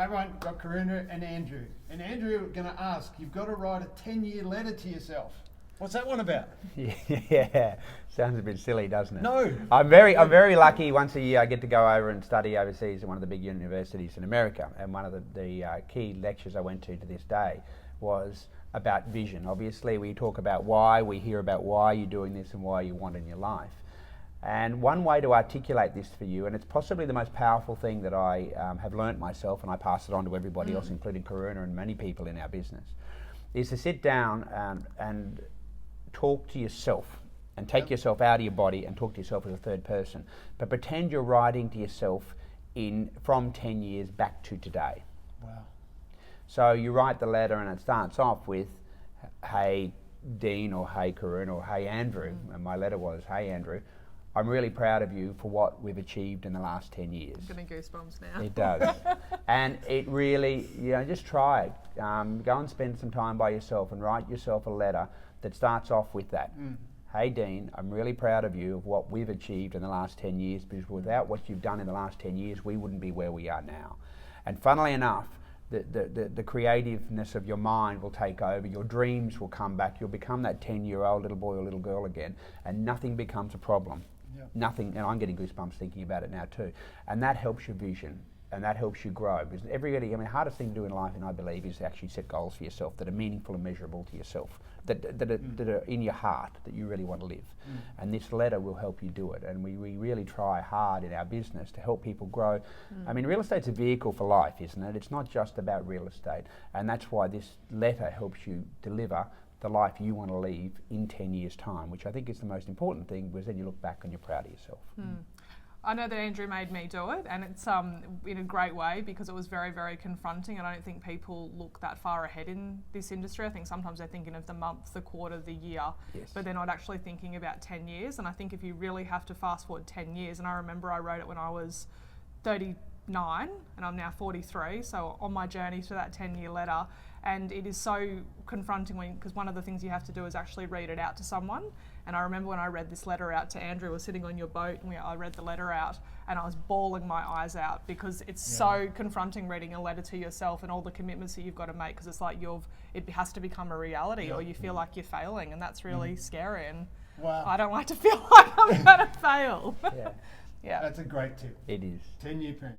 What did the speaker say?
Everyone got Karuna and Andrew. And Andrew, we're going to ask, you've got to write a 10-year letter to yourself. What's that one about? Yeah, sounds a bit silly, doesn't it? No. I'm very lucky. Once a year, I get to go over and study overseas at one of the big universities in America. And one of the key lectures I went to this day was about vision. Obviously, we talk about why, we hear about why you're doing this and why you want in your life. And one way to articulate this for you, and it's possibly the most powerful thing that I have learnt myself, and I pass it on to everybody else, including Karuna and many people in our business, is to sit down and talk to yourself and take yourself out of your body and talk to yourself as a third person. But pretend you're writing to yourself from 10 years back to today. Wow. So you write the letter and it starts off with, hey Dean, or hey Karuna, or hey Andrew, and my letter was, hey Andrew, I'm really proud of you for what we've achieved in the last 10 years. I'm getting goosebumps now. It does. And it really, just try it. Go and spend some time by yourself and write yourself a letter that starts off with that. Hey Dean, I'm really proud of you of what we've achieved in the last 10 years, because without what you've done in the last 10 years, we wouldn't be where we are now. And funnily enough, the creativeness of your mind will take over, your dreams will come back, you'll become that 10-year-old little boy or little girl again, and nothing becomes a problem. Yep. Nothing, and I'm getting goosebumps thinking about it now too. And that helps your vision, and that helps you grow. Because the hardest thing to do in life, and I believe, is to actually set goals for yourself that are meaningful and measurable to yourself, that are in your heart, that you really want to live. And this letter will help you do it. And we really try hard in our business to help people grow. I mean, real estate's a vehicle for life, isn't it? It's not just about real estate. And that's why this letter helps you deliver the life you want to leave in 10 years' time, which I think is the most important thing, because then you look back and you're proud of yourself. I know that Andrew made me do it, and it's in a great way, because it was very, very confronting, and I don't think people look that far ahead in this industry. I think sometimes they're thinking of the month, the quarter, the year, but they're not actually thinking about 10 years. And I think if you really have to fast forward 10 years, and I remember I wrote it when I was 39 and I'm now 43, so on my journey to that 10-year letter, and it is so confronting because one of the things you have to do is actually read it out to someone. And I remember when I read this letter out to Andrew, we were sitting on your boat and I read the letter out and I was bawling my eyes out, because it's so confronting reading a letter to yourself and all the commitments that you've got to make, because it's like it has to become a reality or you feel like you're failing, and that's really scary. And I don't like to feel like I'm going to fail. That's a great tip. It is. 10-year plan.